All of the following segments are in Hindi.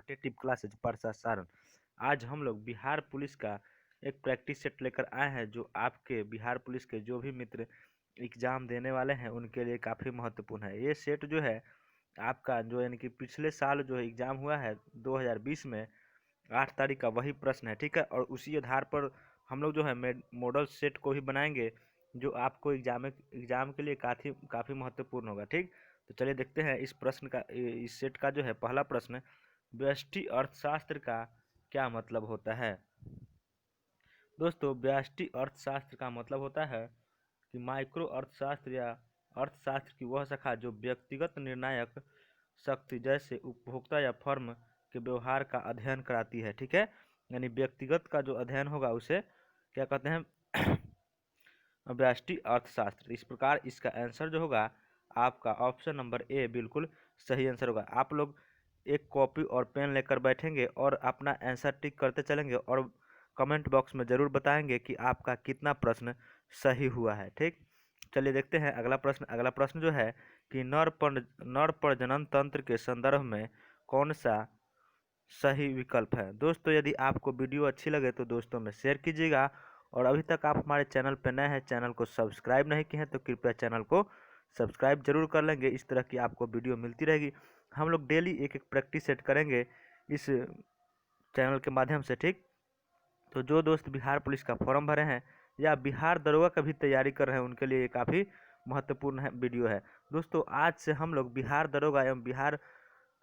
कॉम्पिटिटिव क्लासेज प्रसारण। आज हम लोग बिहार पुलिस का एक प्रैक्टिस सेट लेकर आए हैं जो आपके बिहार पुलिस के जो भी मित्र एग्जाम देने वाले हैं उनके लिए काफ़ी महत्वपूर्ण है। ये सेट जो है आपका जो यानी कि पिछले साल जो एग्ज़ाम हुआ है 2020 में 8 तारीख का वही प्रश्न है, ठीक है। और उसी आधार पर हम लोग जो है मॉडल सेट को भी बनाएंगे जो आपको एग्जाम के लिए काफ़ी काफ़ी महत्वपूर्ण होगा, ठीक। तो चलिए देखते हैं इस प्रश्न का, इस सेट का जो है पहला प्रश्न, व्यष्टि अर्थशास्त्र का क्या मतलब होता है। दोस्तों व्यष्टि अर्थशास्त्र का मतलब होता है कि माइक्रो अर्थशास्त्र या अर्थशास्त्र की वह शाखा जो व्यक्तिगत निर्णायक शक्ति जैसे उपभोक्ता या फर्म के व्यवहार का अध्ययन कराती है, ठीक है। यानी व्यक्तिगत का जो अध्ययन होगा उसे क्या कहते हैं व्यष्टि अर्थशास्त्र। इस प्रकार इसका आंसर जो होगा आपका ऑप्शन नंबर ए बिल्कुल सही आंसर होगा। आप लोग एक कॉपी और पेन लेकर बैठेंगे और अपना आंसर टिक करते चलेंगे और कमेंट बॉक्स में ज़रूर बताएंगे कि आपका कितना प्रश्न सही हुआ है, ठीक। चलिए देखते हैं अगला प्रश्न। अगला प्रश्न जो है कि नर प्रजनन तंत्र के संदर्भ में कौन सा सही विकल्प है। दोस्तों यदि आपको वीडियो अच्छी लगे तो दोस्तों में शेयर कीजिएगा और अभी तक आप हमारे चैनल पर नए हैं, चैनल को सब्सक्राइब नहीं किए हैं तो कृपया चैनल को सब्सक्राइब जरूर कर लेंगे। इस तरह की आपको वीडियो मिलती रहेगी। हम लोग डेली एक एक प्रैक्टिस सेट करेंगे इस चैनल के माध्यम से, ठीक। तो जो दोस्त बिहार पुलिस का फॉर्म भरे हैं या बिहार दरोगा का भी तैयारी कर रहे हैं उनके लिए काफ़ी महत्वपूर्ण है वीडियो है। दोस्तों आज से हम लोग बिहार दरोगा एवं बिहार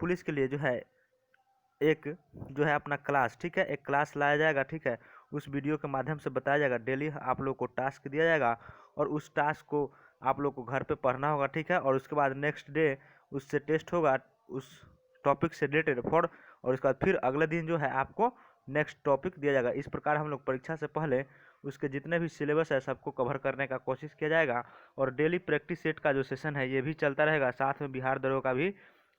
पुलिस के लिए जो है एक जो है अपना क्लास, ठीक है, एक क्लास लाया जाएगा, ठीक है। उस वीडियो के माध्यम से बताया जाएगा, डेली आप लोग को टास्क दिया जाएगा और उस टास्क को आप लोग को घर पे पढ़ना होगा, ठीक है। और उसके बाद नेक्स्ट डे उससे टेस्ट होगा उस टॉपिक से रिलेटेड और उसके बाद फिर अगले दिन जो है आपको नेक्स्ट टॉपिक दिया जाएगा। इस प्रकार हम लोग परीक्षा से पहले उसके जितने भी सिलेबस है सबको कवर करने का कोशिश किया जाएगा और डेली प्रैक्टिस सेट का जो सेशन है ये भी चलता रहेगा, साथ में बिहार दरोगा का भी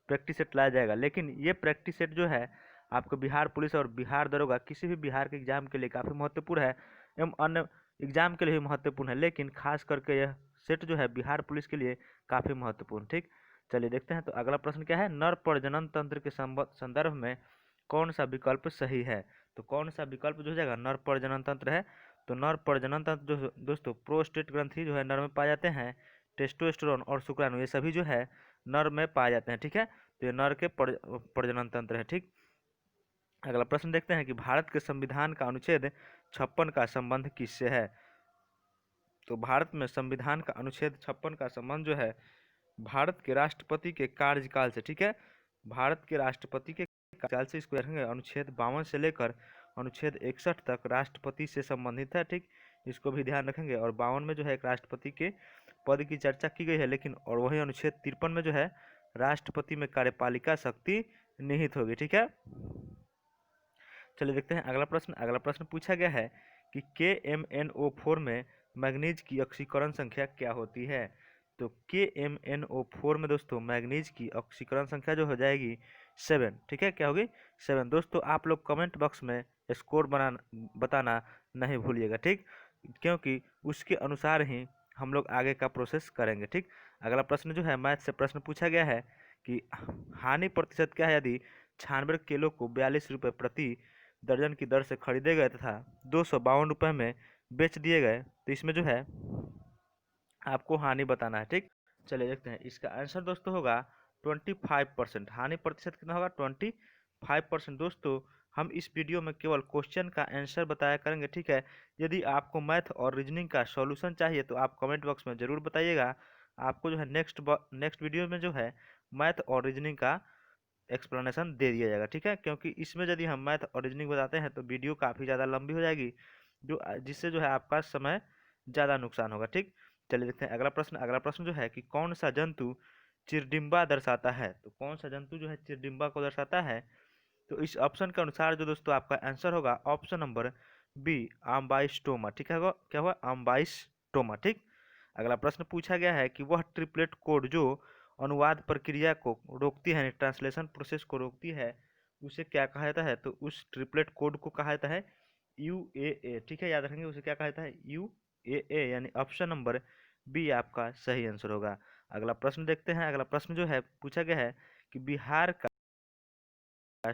प्रैक्टिस सेट लाया जाएगा। लेकिन ये प्रैक्टिस सेट जो है आपको बिहार पुलिस और बिहार दरोगा किसी भी बिहार के एग्जाम के लिए काफ़ी महत्वपूर्ण है एवं अन्य एग्जाम के लिए भी महत्वपूर्ण है, लेकिन खास करके यह सेट जो है बिहार पुलिस के लिए काफ़ी महत्वपूर्ण, ठीक। चलिए देखते हैं तो अगला प्रश्न क्या है, नर प्रजनन तंत्र के संदर्भ में कौन सा विकल्प सही है। तो कौन सा विकल्प जो हो जाएगा नर प्रजनन तंत्र है। तो नर प्रजनन तंत्र जो दोस्तों प्रोस्टेट ग्रंथि जो है नर में पाए जाते हैं, टेस्टोस्टेरोन और शुक्राणु ये सभी जो है नर में पाए जाते हैं, ठीक है। तो ये नर के प्रजनन तंत्र है, ठीक। अगला प्रश्न देखते हैं कि भारत के संविधान का अनुच्छेद 56 का संबंध किससे है। तो भारत में संविधान का अनुच्छेद 56 का संबंध जो है भारत के राष्ट्रपति के कार्यकाल से, ठीक है। भारत के राष्ट्रपति के कार्यकाल से इसको रखेंगे। अनुच्छेद 52 से लेकर अनुच्छेद 61 तक राष्ट्रपति से संबंधित है, ठीक। इसको भी ध्यान रखेंगे। और 52 में जो है एक राष्ट्रपति के पद की चर्चा की गई है, लेकिन और वही अनुच्छेद 53 में जो है राष्ट्रपति में कार्यपालिका शक्ति निहित होगी, ठीक है। चलिए देखते हैं अगला प्रश्न। अगला प्रश्न पूछा गया है कि KMnO4 में मैग्नीज की ऑक्सीकरण संख्या क्या होती है। तो KMnO4 में दोस्तों मैग्नीज की ऑक्सीकरण संख्या जो हो जाएगी 7, ठीक है। क्या होगी 7। दोस्तों आप लोग कमेंट बॉक्स में स्कोर बताना नहीं भूलिएगा, ठीक, क्योंकि उसके अनुसार ही हम लोग आगे का प्रोसेस करेंगे, ठीक। अगला प्रश्न जो है मैथ से प्रश्न पूछा गया है कि हानि प्रतिशत क्या है यदि 96 किलो को 42 रुपये प्रति दर्जन की दर से खरीदे गए तथा 252 रुपये में बेच दिए गए, तो इसमें जो है आपको हानि बताना है, ठीक। चलिए देखते हैं इसका आंसर दोस्तों होगा 25%। हानि प्रतिशत कितना होगा 25%। दोस्तों हम इस वीडियो में केवल क्वेश्चन का आंसर बताया करेंगे, ठीक है। यदि आपको मैथ और रीजनिंग का सॉल्यूशन चाहिए तो आप कमेंट बॉक्स में ज़रूर बताइएगा। आपको जो है नेक्स्ट वीडियो में जो है मैथ और रीजनिंग का एक्सप्लेनेशन दे दिया जाएगा, ठीक है। क्योंकि इसमें यदि हम मैथ और रीजनिंग बताते हैं तो वीडियो काफ़ी ज़्यादा लंबी हो जाएगी जिससे जो है आपका समय ज़्यादा नुकसान होगा, ठीक। चलिए देखते हैं अगला प्रश्न। अगला प्रश्न जो है कि कौन सा जंतु चिरडिम्बा दर्शाता है। तो कौन सा जंतु जो है चिरडिम्बा को दर्शाता है। तो इस ऑप्शन के अनुसार जो दोस्तों आपका आंसर होगा ऑप्शन नंबर बी आम्बाइस्टोमा, ठीक है। क्या हुआ आम्बाइस्टोमा, ठीक। अगला प्रश्न पूछा गया है कि वह ट्रिपलेट कोड जो अनुवाद प्रक्रिया को रोकती है, ट्रांसलेशन प्रोसेस को रोकती है, उसे क्या कहा जाता है। तो उस ट्रिपलेट कोड को कहा जाता है UAA, ठीक है। याद रखेंगे उसे क्या कहा जाता है UAA, यानी ऑप्शन नंबर बी आपका सही आंसर होगा। अगला प्रश्न देखते हैं। अगला प्रश्न जो है पूछा गया है कि बिहार का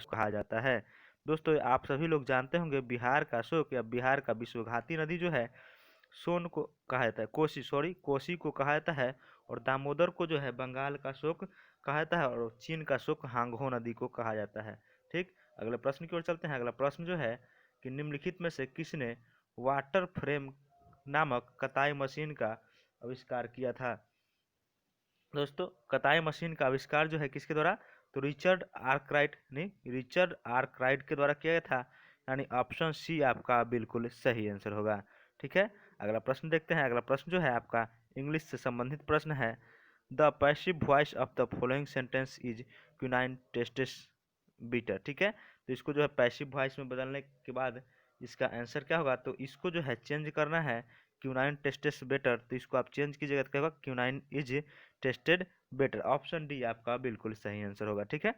कहा जाता है। दोस्तों आप सभी लोग जानते होंगे बिहार का शोक या बिहार का विश्वघाती नदी जो है सोन को कहा जाता है, कोसी को कहा जाता है, और दामोदर को जो है बंगाल का शोक कहा जाता है, और चीन का शोक हांगहो नदी को कहा जाता है। ठीक, अगले प्रश्न की ओर चलते हैं। अगला प्रश्न जो है कि निम्नलिखित में से किसने वाटर फ्रेम नामक कताई मशीन का आविष्कार किया था। दोस्तों कताई मशीन का आविष्कार जो है किसके द्वारा, तो रिचर्ड आर्कराइट के द्वारा किया गया था, यानी ऑप्शन सी आपका बिल्कुल सही आंसर होगा। ठीक है, अगला प्रश्न देखते हैं। अगला प्रश्न जो है आपका इंग्लिश से संबंधित प्रश्न है। The passive voice of the following sentence is canine tests better. ठीक है, तो इसको जो है पैसिव वॉइस में बदलने के बाद इसका आंसर क्या होगा, तो इसको जो है चेंज करना है क्यूनाइन टेस्टेस बेटर, तो इसको आप चेंज कीजिएगा तो क्या होगा, canine is tested better. Option D आपका बिल्कुल सही आंसर होगा। ठीक है,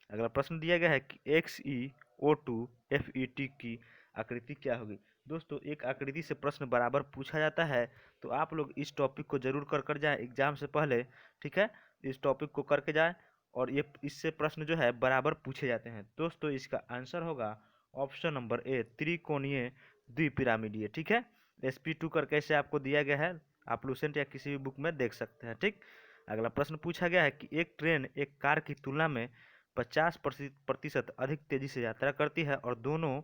अगला प्रश्न दिया गया है कि XeO2 FeT की आकृति क्या होगी। दोस्तों एक आकृति से प्रश्न बराबर पूछा जाता है, तो आप लोग इस टॉपिक को जरूर कर जाएं एग्जाम से पहले। ठीक है, इस टॉपिक को करके जाएं, और ये इससे प्रश्न जो है बराबर पूछे जाते हैं। दोस्तों इसका आंसर होगा ऑप्शन नंबर ए, त्रिकोणीय द्विपिरामिडीय। ठीक है, SP2 करके ऐसे आपको दिया गया है, आप लूसेंट या किसी भी बुक में देख सकते हैं। ठीक, अगला प्रश्न पूछा गया है कि एक ट्रेन एक कार की तुलना में 50% अधिक तेजी से यात्रा करती है, और दोनों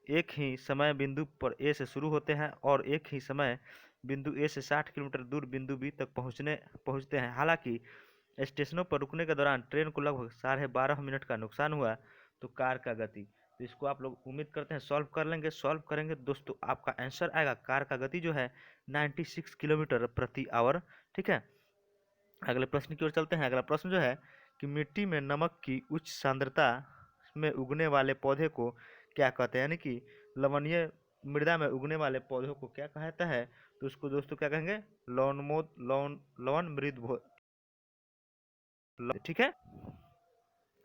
एक ही समय बिंदु पर ए से शुरू होते हैं, और एक ही समय बिंदु ए से 60 किलोमीटर दूर बिंदु बी तक पहुंचते हैं। हालांकि स्टेशनों पर रुकने के दौरान ट्रेन को लगभग 12.5 मिनट का नुकसान हुआ, तो कार का गति, तो इसको आप लोग उम्मीद करते हैं सॉल्व कर लेंगे। सॉल्व करेंगे दोस्तों आपका आंसर आएगा, कार का गति जो है 96 किलोमीटर प्रति आवर। ठीक है, अगले प्रश्न की ओर चलते हैं। अगला प्रश्न जो है कि मिट्टी में नमक की उच्च सांद्रता में उगने वाले पौधे को क्या कहते हैं, यानी कि लवणीय मृदा में उगने वाले पौधों को क्या कहा जाता है, तो उसको दोस्तों क्या कहेंगे, लवण मृद। ठीक है,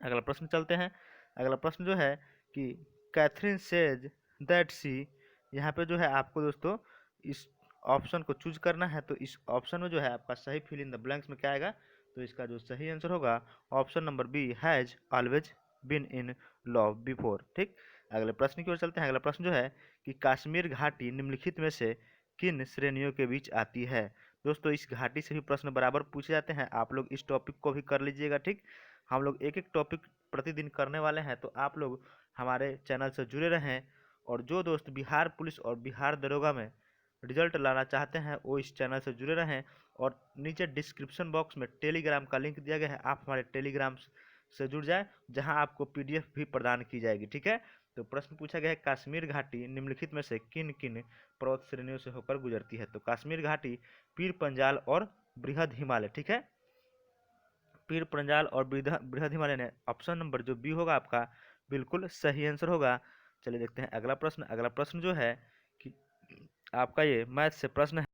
अगला प्रश्न चलते हैं। अगला प्रश्न जो है कि कैथरीन सेज दैट सी, यहाँ पे जो है आपको दोस्तों इस ऑप्शन को चूज करना है, तो इस ऑप्शन में जो है आपका सही फिल इन द ब्लैंक्स में क्या आएगा, तो इसका जो सही आंसर होगा option number B, has always been in love before. ठीक, अगले प्रश्न की ओर चलते हैं। अगला प्रश्न जो है कि कश्मीर घाटी निम्नलिखित में से किन श्रेणियों के बीच आती है। दोस्तों इस घाटी से भी प्रश्न बराबर पूछे जाते हैं, आप लोग इस टॉपिक को भी कर लीजिएगा। ठीक, हम लोग एक एक टॉपिक प्रतिदिन करने वाले हैं, तो आप लोग हमारे चैनल से जुड़े रहें, और जो दोस्त बिहार पुलिस और बिहार दरोगा में रिजल्ट लाना चाहते हैं वो इस चैनल से जुड़े रहें। और नीचे डिस्क्रिप्शन बॉक्स में टेलीग्राम का लिंक दिया गया है, आप हमारे टेलीग्राम से जुड़ जाएं, जहां आपको PDF भी प्रदान की जाएगी। ठीक है, तो प्रश्न पूछा गया है कश्मीर घाटी निम्नलिखित में से किन किन पर्वत श्रेणियों से होकर गुजरती है, तो कश्मीर घाटी पीर पंजाल और बृहद हिमालय। ठीक है, पीर पंजाल और बृहद हिमालय ने, ऑप्शन नंबर जो बी होगा आपका बिल्कुल सही आंसर होगा। चलिए देखते हैं अगला प्रश्न। अगला प्रश्न जो है कि आपका ये मैथ से प्रश्न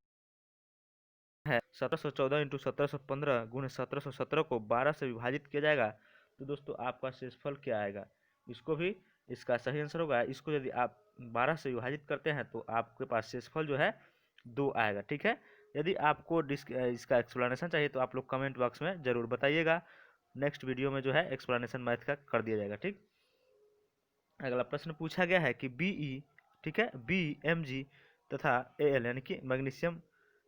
है 1714 इंटू 1715 गुणे 1717 को 12 से विभाजित किया जाएगा, तो दोस्तों आपका शेषफल क्या आएगा, इसको भी इसका सही आंसर होगा। इसको यदि आप 12 से विभाजित करते हैं तो आपके पास शेषफल जो है 2 आएगा। ठीक है, यदि आपको इसका एक्सप्लेनेशन चाहिए तो आप लोग कमेंट बॉक्स में ज़रूर बताइएगा, नेक्स्ट वीडियो में जो है एक्सप्लेनेशन मैथ का कर दिया जाएगा। ठीक, अगला प्रश्न पूछा गया है कि BE, ठीक है, BMG तथा AL यानी कि मैग्नीशियम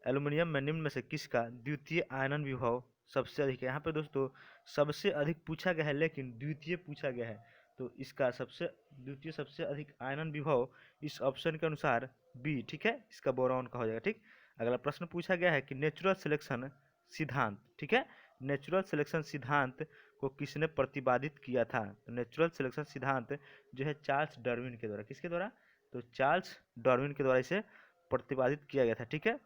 एल्युमिनियम में निम्न में से किसका द्वितीय आयनन विभव सबसे अधिक है। यहाँ पे दोस्तों सबसे अधिक पूछा गया है, लेकिन द्वितीय पूछा गया है, तो इसका द्वितीय सबसे अधिक आयनन विभव इस ऑप्शन के अनुसार बी, ठीक है, इसका बोरॉन का हो जाएगा। ठीक, अगला प्रश्न पूछा गया है कि नेचुरल सिलेक्शन सिद्धांत, ठीक है, नेचुरल सिलेक्शन सिद्धांत को किसने प्रतिपादित किया था, तो नेचुरल सिलेक्शन सिद्धांत जो है चार्ल्स डार्विन के द्वारा, किसके द्वारा, तो चार्ल्स डार्विन के द्वारा इसे प्रतिपादित किया गया था। ठीक है,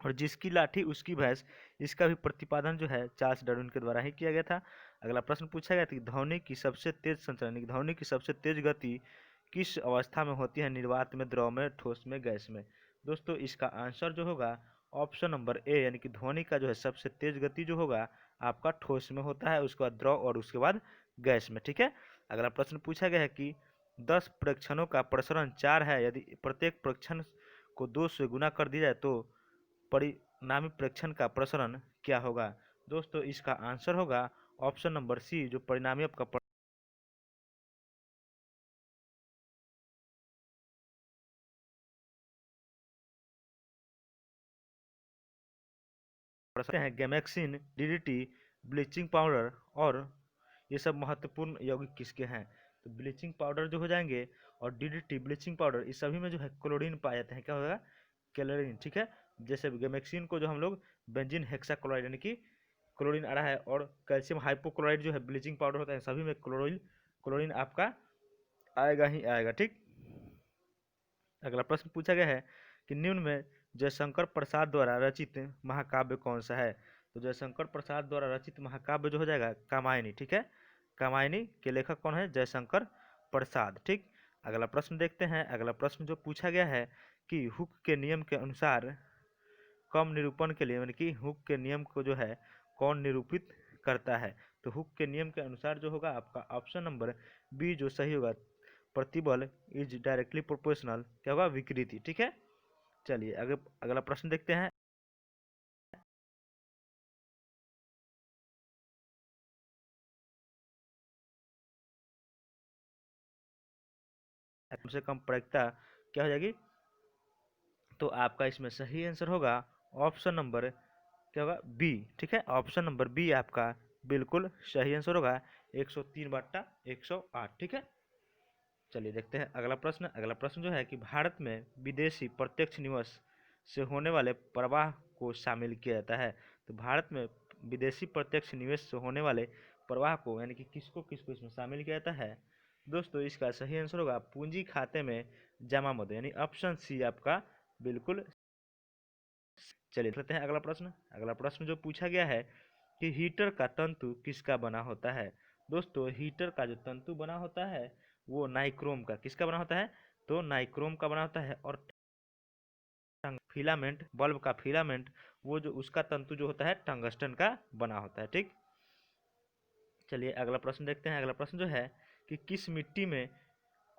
और जिसकी लाठी उसकी भैंस, इसका भी प्रतिपादन जो है चार्ल्स डार्विन के द्वारा ही किया गया था। अगला प्रश्न पूछा गया था कि ध्वनि की सबसे तेज संचरण, ध्वनि की सबसे तेज गति किस अवस्था में होती है, निर्वात में, द्रव में, ठोस में, गैस में। दोस्तों इसका आंसर जो होगा ऑप्शन नंबर ए, यानी कि ध्वनि का जो है सबसे तेज गति जो होगा आपका ठोस में होता है, उसके बाद द्रव और उसके बाद गैस में। ठीक है, अगला प्रश्न पूछा गया है कि 10 प्रेक्षणों का प्रसरण 4 है, यदि प्रत्येक प्रेक्षण को 2 से गुना कर दिया जाए तो परिणामी प्रेक्षण का प्रसरण क्या होगा। दोस्तों इसका आंसर होगा ऑप्शन नंबर सी, जो परिणामी आपका प्रश्न है गैमेक्सिन, डीडीटी, ब्लीचिंग पाउडर और ये सब महत्वपूर्ण यौगिक किसके हैं? तो ब्लीचिंग पाउडर जो हो जाएंगे और डीडीटी ब्लीचिंग पाउडर इस सभी में जो है क्लोरीन पाए जाते हैं। क्या होगा? क्लोरीन। ठीक है, जैसे गैमेक्सिन को जो हम लोग बेंजीन हेक्साक्लोराइड यानी कि क्लोरीन आ रहा है, और कैल्शियम हाइपोक्लोराइड जो है ब्लीचिंग पाउडर होता है, सभी में क्लोरीन आपका आएगा ही आएगा। ठीक, अगला प्रश्न पूछा गया है कि निम्न में जयशंकर प्रसाद द्वारा रचित महाकाव्य कौन सा है? तो जयशंकर प्रसाद द्वारा रचित महाकाव्य जो हो जाएगा कामायनी। ठीक है, कामायनी के लेखक कौन है? जयशंकर प्रसाद। ठीक, अगला प्रश्न देखते हैं। अगला प्रश्न जो पूछा गया है कि हुक के नियम के अनुसार कम निरूपण के लिए, यानी कि हुक के नियम को जो है कौन निरूपित करता है? तो हुक के नियम के अनुसार जो होगा आपका ऑप्शन नंबर बी जो सही होगा, प्रतिबल इज डायरेक्टली प्रोपोर्शनल क्या होगा? विकृति। ठीक है, चलिए अगला प्रश्न देखते हैं। कम से कम प्रायिकता क्या हो जाएगी? तो आपका इसमें सही आंसर होगा ऑप्शन नंबर क्या होगा? बी। ठीक है, ऑप्शन नंबर बी आपका बिल्कुल सही आंसर होगा, 103/108। ठीक है, चलिए देखते हैं अगला प्रश्न। अगला प्रश्न जो है कि भारत में विदेशी प्रत्यक्ष निवेश से होने वाले प्रवाह को शामिल किया जाता है। तो भारत में विदेशी प्रत्यक्ष निवेश से होने वाले प्रवाह को यानी कि किसको किसको इसमें शामिल किया जाता है? दोस्तों इसका सही आंसर होगा पूंजी खाते में जमा मद, यानी ऑप्शन सी आपका बिल्कुल। चलिए देखते हैं अगला प्रश्न। अगला प्रश्न जो पूछा गया है कि हीटर का तंतु किसका बना होता है? दोस्तों हीटर का जो तंतु बना होता है वो नाइक्रोम का, किसका बना होता है? तो नाइक्रोम का बना होता है। और फिलामेंट, बल्ब का फिलामेंट, वो जो उसका तंतु जो होता है टंगस्टन का बना होता है। ठीक, चलिए अगला प्रश्न देखते हैं। अगला प्रश्न जो है कि किस मिट्टी में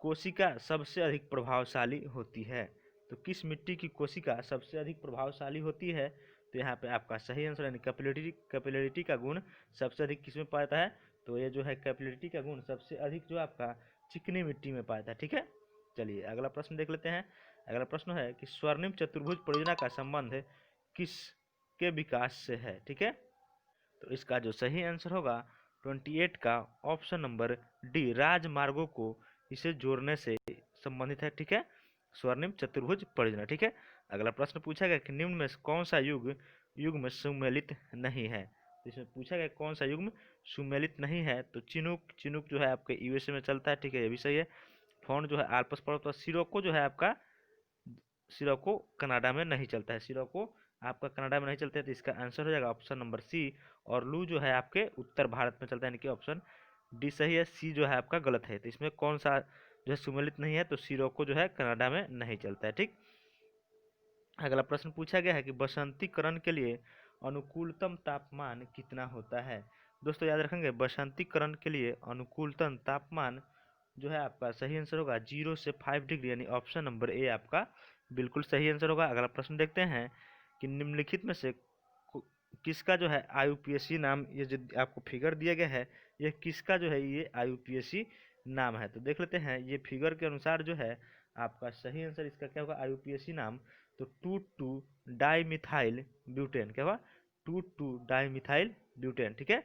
कोशिका सबसे अधिक प्रभावशाली होती है? तो किस मिट्टी की कोशिका सबसे अधिक प्रभावशाली होती है? तो यहाँ पे आपका सही आंसर यानी कैपिलरिटी का गुण सबसे अधिक किसमें पाया जाता है? तो ये जो है कैपिलरिटी का गुण सबसे अधिक जो आपका चिकनी मिट्टी में पाया जाता है। ठीक है, चलिए अगला प्रश्न देख लेते हैं। अगला प्रश्न है कि स्वर्णिम चतुर्भुज परियोजना का संबंध किसके विकास से है? ठीक है, तो इसका जो सही आंसर होगा 28 का ऑप्शन नंबर डी, राजमार्गों को इसे जोड़ने से संबंधित है। ठीक है, स्वर्णिम चतुर्भुज परियोजना। ठीक है, अगला प्रश्न पूछा गया कि निम्न में कौन सा युग्म सुमेलित नहीं है? तो इसमें पूछा गया कौन सा युग्म सुमेलित नहीं है? तो चिनूक जो है आपके यूएसए में चलता है। ठीक है, ये भी सही है। फोन जो है आल्पस पर्वत, सिरोको जो है आपका सिरोको कनाडा में नहीं चलता है। सिरोको आपका कनाडा में नहीं चलता है, तो इसका आंसर हो जाएगा ऑप्शन नंबर सी। और लू जो है आपके उत्तर भारत में चलता है, यानी कि ऑप्शन डी सही है, सी जो है आपका गलत है। तो इसमें कौन सा जो है सुमेलित नहीं है? तो सिरोको जो है कनाडा में नहीं चलता है। ठीक, अगला प्रश्न पूछा गया है कि बसंतीकरण के लिए अनुकूलतम तापमान कितना होता है? दोस्तों याद रखेंगे बसंतीकरण के लिए अनुकूलतम तापमान जो है आपका सही आंसर होगा 0 से 5 डिग्री, यानी ऑप्शन नंबर ए आपका बिल्कुल सही आंसर होगा। अगला प्रश्न देखते हैं कि निम्नलिखित में से किसका जो है आईयूपीएसी नाम, ये जो आपको फिगर दिया गया है ये किसका जो है ये आईयूपीएसी नाम है? तो देख लेते हैं, ये फिगर के अनुसार जो है आपका सही आंसर इसका क्या होगा आईयूपीएसी नाम? तो 2,2 डाइमिथाइल ब्यूटेन क्या होगा? 2,2 डाइमिथाइल ब्यूटेन। ठीक है,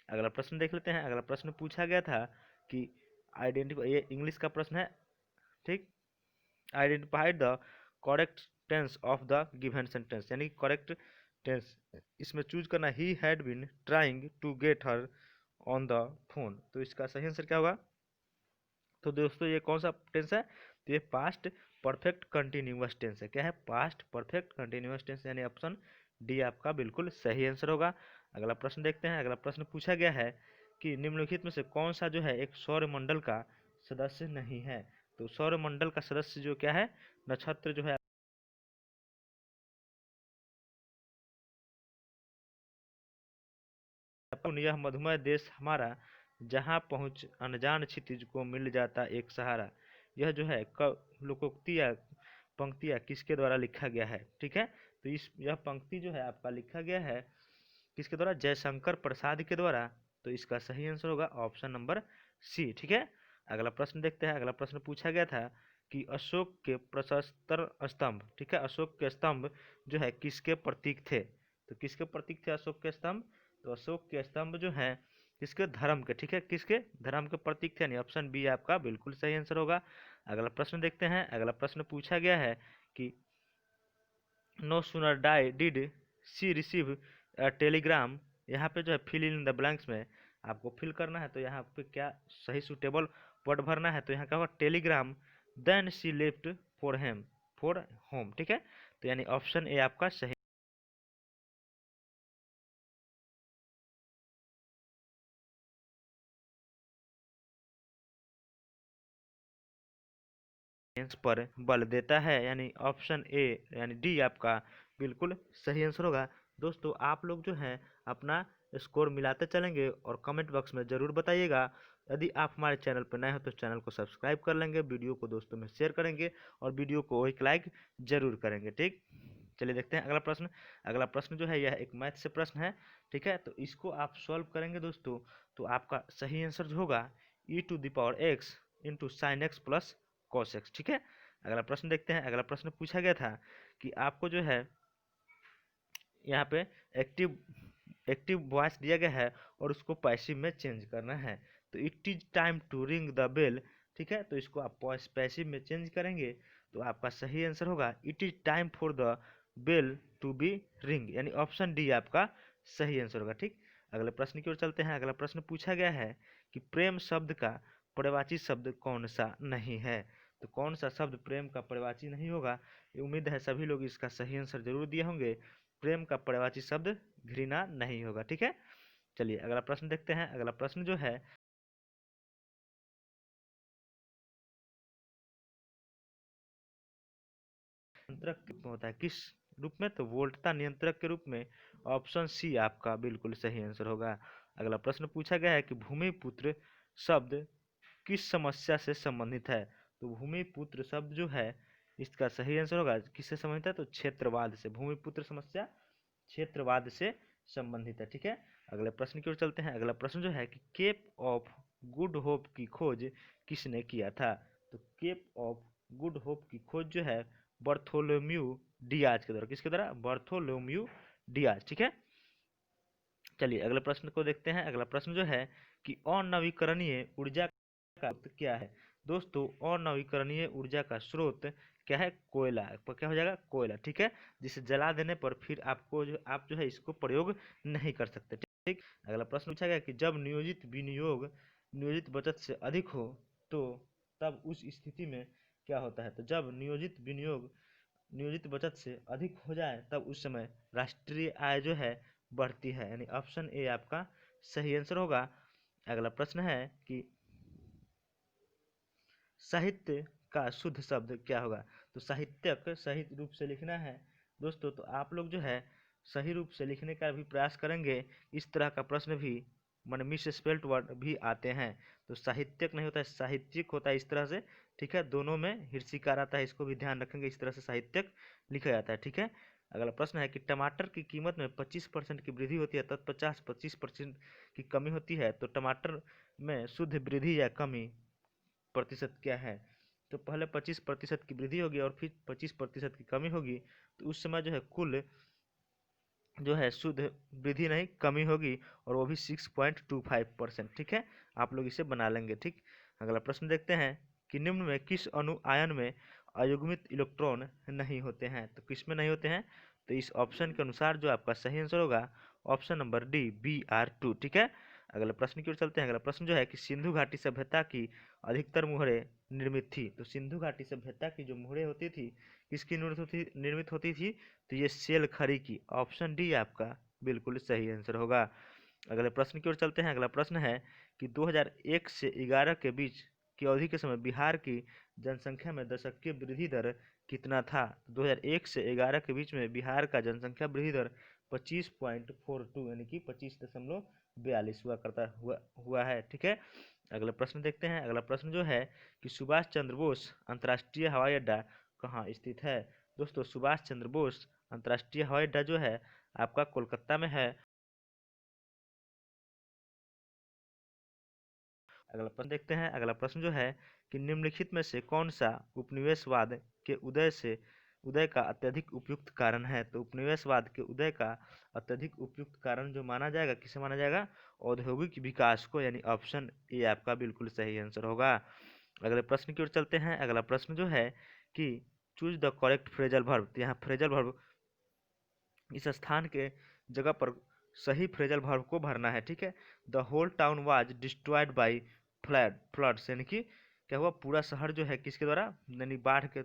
अगला प्रश्न देख लेते हैं। अगला प्रश्न पूछा गया था कि आइडेंटिफाई, ये इंग्लिश का प्रश्न है। ठीक, identify the correct tense of the given sentence, यानी करेक्ट टेंस इसमें चूज करना, he had been trying to get her on the phone. तो इसका सही आंसर क्या होगा? तो दोस्तों ये कौन सा टेंस है? तो ये पास्ट परफेक्ट कंटिन्यूअस टेंस है। क्या है? पास्ट परफेक्ट कंटिन्यूअस टेंस, यानी ऑप्शन डी आपका बिल्कुल सही आंसर होगा। अगला प्रश्न देखते हैं। अगला प्रश्न पूछा गया है कि निम्नलिखित में से कौन सा जो है एक सौर मंडल का सदस्य नहीं है? तो सौर मंडल का सदस्य जो क्या है, नक्षत्र जो है यह मधुमय देश हमारा, जहाँ पहुँच अनजान क्षितिज को मिल जाता एक सहारा। यह जो है लोकोक्ति या पंक्तियाँ किसके द्वारा लिखा गया है? ठीक है, तो यह पंक्ति जो है आपका लिखा गया है किसके द्वारा? जयशंकर प्रसाद के द्वारा। तो इसका सही आंसर होगा ऑप्शन नंबर सी। ठीक है, अगला प्रश्न देखते हैं। अगला प्रश्न पूछा गया था कि अशोक के प्रशस्तर स्तंभ, ठीक है, अशोक के स्तंभ जो है किसके प्रतीक थे? तो किसके प्रतीक थे अशोक के स्तंभ? तो अशोक के स्तंभ जो है किसके? धर्म के। ठीक है, किसके? धर्म के प्रतीक थे, यानी ऑप्शन बी आपका बिल्कुल सही आंसर होगा। अगला प्रश्न देखते हैं। अगला प्रश्न पूछा गया है कि no sooner die did she receive telegram. यहाँ पे जो है फिल इन द ब्लैंक्स में आपको फिल करना है, तो यहाँ पे क्या सही सुटेबल वर्ड भरना है, तो यहाँ क्या होगा? Telegram. Then she left for home. ठीक है, तो यानी ऑप्शन ए आपका सही आंसर पर बल देता है, यानी ऑप्शन ए यानी डी आपका बिल्कुल सही आंसर होगा। दोस्तों आप लोग जो हैं अपना स्कोर मिलाते चलेंगे और कमेंट बॉक्स में ज़रूर बताइएगा। यदि आप हमारे चैनल पर नए हो तो चैनल को सब्सक्राइब कर लेंगे, वीडियो को दोस्तों में शेयर करेंगे और वीडियो को एक लाइक जरूर करेंगे। ठीक, चलिए देखते हैं अगला प्रश्न। अगला प्रश्न जो है यह एक मैथ से प्रश्न है। ठीक है, तो इसको आप सॉल्व करेंगे दोस्तों, तो आपका सही आंसर जो होगा e⁻x into sine x plus cos x. ठीक है, अगला प्रश्न देखते हैं। अगला प्रश्न पूछा गया था कि आपको जो है यहाँ पे एक्टिव एक्टिव वॉइस दिया गया है और उसको पैसिव में चेंज करना है। तो it is time to ring the bell. ठीक है, तो इसको आप पैसिव में चेंज करेंगे तो आपका सही आंसर होगा it is time for the bell to be ring, यानी ऑप्शन डी आपका सही आंसर होगा। ठीक, अगले प्रश्न की ओर चलते हैं। अगला प्रश्न पूछा गया है कि प्रेम शब्द का पर्यायवाची शब्द कौन सा नहीं है। तो कौन सा शब्द प्रेम का पर्यायवाची नहीं होगा? ये उम्मीद है सभी लोग इसका सही आंसर जरूर दिए होंगे। प्रेम का पर्यायवाची शब्द घृणा नहीं होगा। ठीक है, चलिए अगला प्रश्न देखते हैं। अगला प्रश्न जो है नियंत्रक के रूप में होता है, किस रूप में? तो वोल्टता नियंत्रक के रूप में। ऑप्शन सी आपका बिल्कुल सही आंसर होगा। अगला प्रश्न पूछा गया है कि भूमिपुत्र शब्द किस समस्या से संबंधित है। तो भूमिपुत्र शब्द जो है इसका सही आंसर होगा किससे संबंधित है? तो क्षेत्रवाद से। भूमिपुत्र समस्या क्षेत्रवाद से संबंधित है। ठीक है, अगले प्रश्न की ओर चलते हैं। अगला प्रश्न जो है कि केप ऑफ गुड होप की खोज किसने किया था। तो केप ऑफ गुड होप की खोज जो है बर्थोलोम्यू डियाज के द्वारा। किसके द्वारा? Bartholomew Diaz. ठीक है, चलिए अगले प्रश्न को देखते हैं। अगला प्रश्न जो है कि अनवीकरणीय ऊर्जा का स्रोत क्या है। दोस्तों अनवीकरणीय ऊर्जा का स्रोत क्या है? कोयला। पर क्या हो जाएगा? कोयला। ठीक है, जिसे जला देने पर फिर आपको जो आप जो है इसको प्रयोग नहीं कर सकते। ठीक, अगला प्रश्न पूछा गया कि जब नियोजित विनियोग नियोजित बचत से अधिक हो तो तब उस स्थिति में क्या होता है। तो जब नियोजित विनियोग नियोजित बचत से अधिक हो जाए तब उस समय राष्ट्रीय आय जो है बढ़ती है, यानी ऑप्शन ए आपका सही आंसर होगा। अगला प्रश्न है कि साहित्य का शुद्ध शब्द क्या होगा। तो साहित्यक सही रूप से लिखना है दोस्तों, तो आप लोग जो है सही रूप से लिखने का भी प्रयास करेंगे। इस तरह का प्रश्न भी मन मिस स्पेल्ट वर्ड भी आते हैं, तो साहित्यक नहीं होता है, साहित्यिक होता है इस तरह से। ठीक है, दोनों में हिर्सिकार आता है, इसको भी ध्यान रखेंगे। इस तरह से साहित्यक लिखा जाता है। ठीक है, अगला प्रश्न है कि टमाटर की कीमत में 25% की वृद्धि होती है तब 25% की कमी होती है, तो टमाटर में शुद्ध वृद्धि या कमी प्रतिशत क्या है। तो पहले 25% की वृद्धि होगी और फिर 25% की कमी होगी, तो उस समय जो है कुल जो है शुद्ध वृद्धि नहीं कमी होगी, और वो भी 6.25%। ठीक है, आप लोग इसे बना लेंगे। ठीक, अगला प्रश्न देखते हैं कि निम्न में किस अणु आयन में अयुग्मित इलेक्ट्रॉन नहीं होते हैं। तो किस में नहीं होते हैं? तो इस ऑप्शन के अनुसार जो आपका सही आंसर होगा ऑप्शन नंबर डी Br2। ठीक है, अगले प्रश्न की ओर चलते हैं। अगला प्रश्न जो है कि सिंधु घाटी सभ्यता की अधिकतर मुहरें निर्मित थी। तो सिंधु घाटी सभ्यता की जो मुहरें होती थी किसकी निर्मित होती थी? तो ये सेल खरी की। ऑप्शन डी आपका बिल्कुल सही आंसर होगा। अगले प्रश्न की ओर चलते हैं। अगला प्रश्न है कि 2001 से 11 के बीच की अवधि के समय बिहार की जनसंख्या में दशकीय वृद्धि दर कितना था। 2001 से 11 के बीच में बिहार का जनसंख्या वृद्धि दर 25.42 यानी कि 25.42 हुआ है। ठीक है, अगला प्रश्न देखते हैं। अगला प्रश्न जो है कि सुभाष चंद्र बोस अंतर्राष्ट्रीय हवाई अड्डा कहाँ स्थित है। दोस्तों सुभाष चंद्र बोस अंतर्राष्ट्रीय हवाई अड्डा जो है आपका कोलकाता में है। अगला प्रश्न देखते हैं। अगला प्रश्न जो है कि निम्नलिखित में से कौन सा उपनिवेशवाद के उदय से उदय का अत्यधिक उपयुक्त कारण है। तो उपनिवेशवाद के उदय का अत्यधिक उपयुक्त कारण जो माना जाएगा, किसे माना जाएगा? औद्योगिक विकास को, यानी ऑप्शन ए आपका बिल्कुल सही आंसर होगा। अगले प्रश्न की ओर चलते हैं। अगला प्रश्न जो है कि choose the correct phrasal verb. तो यहाँ फ्रेजल वर्ब इस स्थान के जगह पर सही फ्रेजल वर्ब को भरना है, ठीक है। The whole town was destroyed by floods, यानी कि क्या हुआ, पूरा शहर जो है किसके द्वारा, यानी बाढ़ के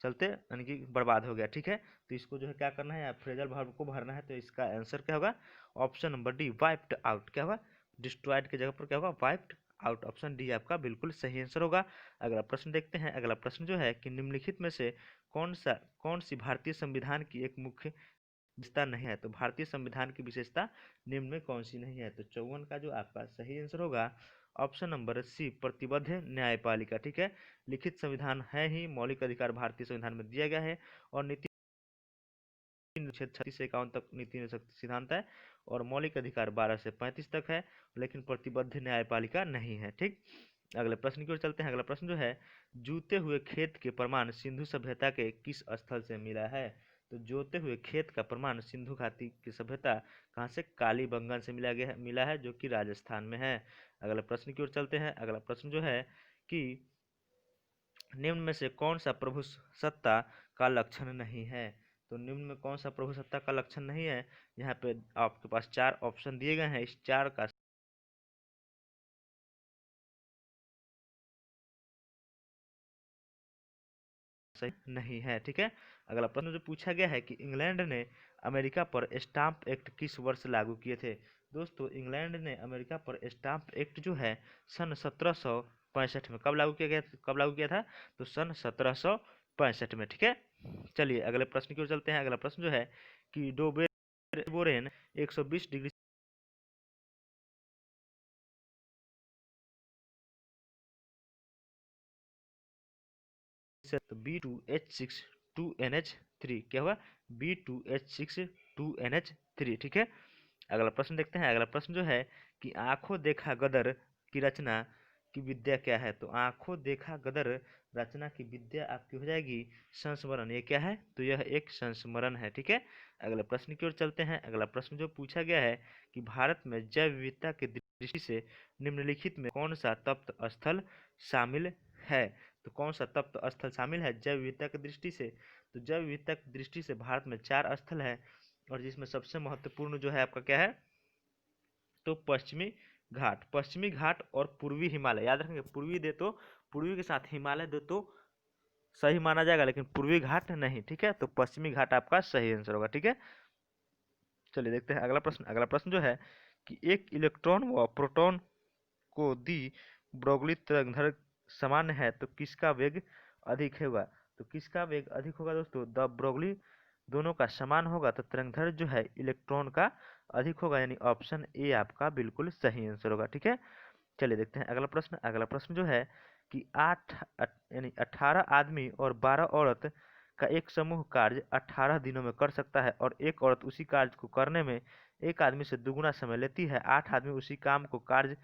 चलते यानी कि बर्बाद हो गया, ठीक है। तो इसको जो है क्या करना है, फ्रेजल वर्ब को भरना है। तो इसका आंसर क्या होगा? Option number D, wiped out. क्या होगा? डिस्ट्रॉयड की जगह पर क्या होगा? Wiped out. ऑप्शन डी आपका बिल्कुल सही आंसर होगा। अगला प्रश्न देखते हैं। अगला प्रश्न जो है कि निम्नलिखित में से कौन सी भारतीय संविधान की एक मुख्य विशेषता नहीं है? तो भारतीय संविधान की विशेषता निम्न में कौन सी नहीं है? तो 54 का जो आपका सही आंसर होगा ऑप्शन नंबर सी, प्रतिबद्ध न्यायपालिका, ठीक है। लिखित संविधान है ही, मौलिक अधिकार भारतीय संविधान में दिया गया है और नीति अनुच्छेद 36 से 51 तक नीति सिद्धांत है और मौलिक अधिकार 12 से 35 तक है, लेकिन प्रतिबद्ध न्यायपालिका नहीं है, ठीक। अगले प्रश्न की ओर चलते हैं। अगला प्रश्न जो है, जूते हुए खेत के प्रमाण सिंधु सभ्यता के किस स्थल से मिला है? तो जोते हुए खेत का प्रमाण सिंधु घाटी की सभ्यता कहाँ से? कालीबंगन से मिला है जो कि राजस्थान में है। अगला प्रश्न की ओर चलते हैं। अगला प्रश्न जो है कि निम्न में से कौन सा प्रभु सत्ता का लक्षण नहीं है? तो निम्न में कौन सा प्रभु सत्ता का लक्षण नहीं है? यहाँ पे आपके पास 4 ऑप्शन दिए गए हैं, इस 4 का सही नहीं है, ठीक है। अगला प्रश्न जो पूछा गया है कि इंग्लैंड ने अमेरिका पर स्टाम्प एक्ट किस वर्ष लागू किए थे? दोस्तों, इंग्लैंड ने अमेरिका पर स्टाम्प एक्ट जो है सन 1765 में कब लागू किया था? तो सन 1765 में, ठीक है। चलिए अगले प्रश्न की ओर चलते हैं। अगला प्रश्न जो है कि डोबेरेन 120 डिग्री से तो B2H6 2NH3 क्या हुआ? B2H6 2NH3, ठीक है। अगला प्रश्न देखते हैं। अगला प्रश्न जो है कि आंखों देखा गदर की रचना की विद्या क्या है? तो आंखों देखा गदर रचना की विद्या आपकी हो जाएगी संस्मरण। ये क्या है? तो यह एक संस्मरण है, ठीक है। अगला प्रश्न की ओर चलते हैं। अगला प्रश्न जो पूछा गया है कि भारत में जैव विविधता की दृष्टि से निम्नलिखित में कौन सा तप्त स्थल शामिल है? तो कौन सा तप्त स्थल शामिल है जैव विविधता की दृष्टि से? तो जैव विविधता की दृष्टि से भारत में 4 स्थल है और जिसमें सबसे महत्वपूर्ण जो है आपका क्या है? तो पश्चिमी घाट और पूर्वी हिमालय। याद रखेंगे, पूर्वी दे तो पूर्वी के साथ हिमालय दे तो सही माना जाएगा, लेकिन पूर्वी घाट नहीं, ठीक है। तो पश्चिमी घाट आपका सही आंसर होगा, ठीक है। चलिए देखते हैं अगला प्रश्न। अगला प्रश्न जो है कि एक इलेक्ट्रॉन व प्रोटॉन को दी ब्रोगली तरंगधर समान है तो किसका वेग अधिक होगा? तो किसका वेग अधिक होगा दोस्तों? द ब्रोगली दोनों का समान होगा तो तरंगधर जो है इलेक्ट्रॉन का अधिक होगा, यानी ऑप्शन ए आपका बिल्कुल सही आंसर होगा, ठीक है। चलिए देखते हैं अगला प्रश्न। अगला प्रश्न जो है कि यानी 18 आदमी और 12 औरत का एक समूह कार्य 18 दिनों में कर सकता है और एक औरत उसी कार्य को करने में एक आदमी से दुगुना समय लेती है। 8 आदमी उसी काम को कार्य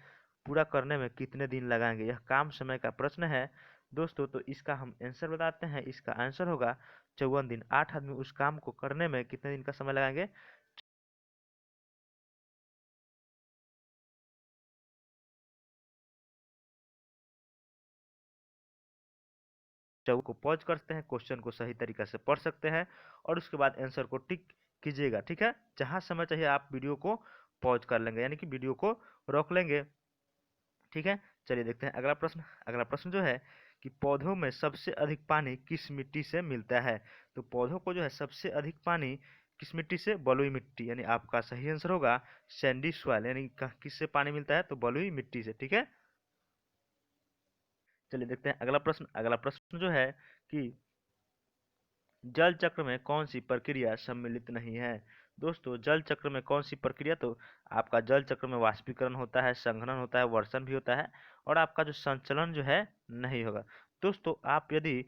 पूरा करने में कितने दिन लगाएंगे? यह काम समय का प्रश्न है दोस्तों। तो इसका हम आंसर बताते हैं। इसका आंसर होगा 54 दिन। 8 आदमी उस काम को करने में कितने दिन का समय लगाएंगे? को पॉज करते हैं, क्वेश्चन को सही तरीके से पढ़ सकते हैं और उसके बाद आंसर को टिक कीजिएगा, ठीक है। जहां समय चाहिए आप वीडियो को पॉज कर लेंगे, यानी कि वीडियो को रोक लेंगे, ठीक है। चलिए देखते हैं अगला प्रश्न। अगला प्रश्न जो है कि पौधों में सबसे अधिक पानी किस मिट्टी से मिलता है? तो पौधों को जो है सबसे अधिक पानी किस मिट्टी से? बलुई मिट्टी, यानी आपका सही आंसर होगा सैंडी सॉइल, यानी किससे पानी मिलता है? तो बलुई मिट्टी से, ठीक है। चलिए देखते हैं अगला प्रश्न। अगला प्रश्न जो है कि जल चक्र में कौन सी प्रक्रिया सम्मिलित नहीं है? दोस्तों, जल चक्र में कौन सी प्रक्रिया? तो आपका जल चक्र में वाष्पीकरण होता है, संघनन होता है, वर्षण भी होता है और आपका जो संचलन जो है नहीं होगा। दोस्तों, आप यदि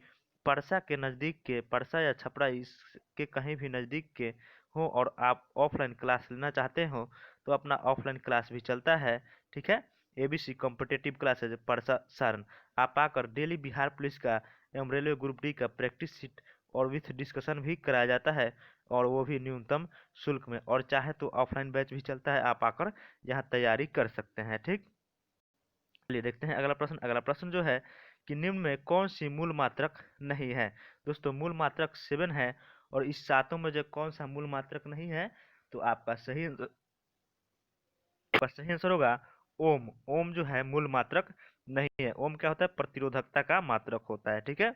परसा या छपरा इसके कहीं भी नज़दीक के हो और आप ऑफलाइन क्लास लेना चाहते हो तो अपना ऑफलाइन क्लास भी चलता है, ठीक है। ABC competitive classes Parsa Saran. आप आकर डेली बिहार पुलिस का एवं रेलवे ग्रुप डी का प्रैक्टिस सीट और विथ डिस्कशन भी कराया जाता है, और वो भी न्यूनतम शुल्क में। और चाहे तो ऑफलाइन बैच भी चलता है, आप आकर यहाँ तैयारी कर सकते हैं। ठीक, चलिए देखते हैं अगला प्रश्न। अगला प्रश्न जो है कि निम्न में कौन सी मूल मात्रक नहीं है। दोस्तों मूल मात्रक 7 है, और इस सातों में जो कौन सा मूल मात्रक नहीं है, तो आपका सही आंसर होगा ओम। ओम जो है मूल मात्रक नहीं है। ओम क्या होता है, प्रतिरोधकता का मात्रक होता है। ठीक है,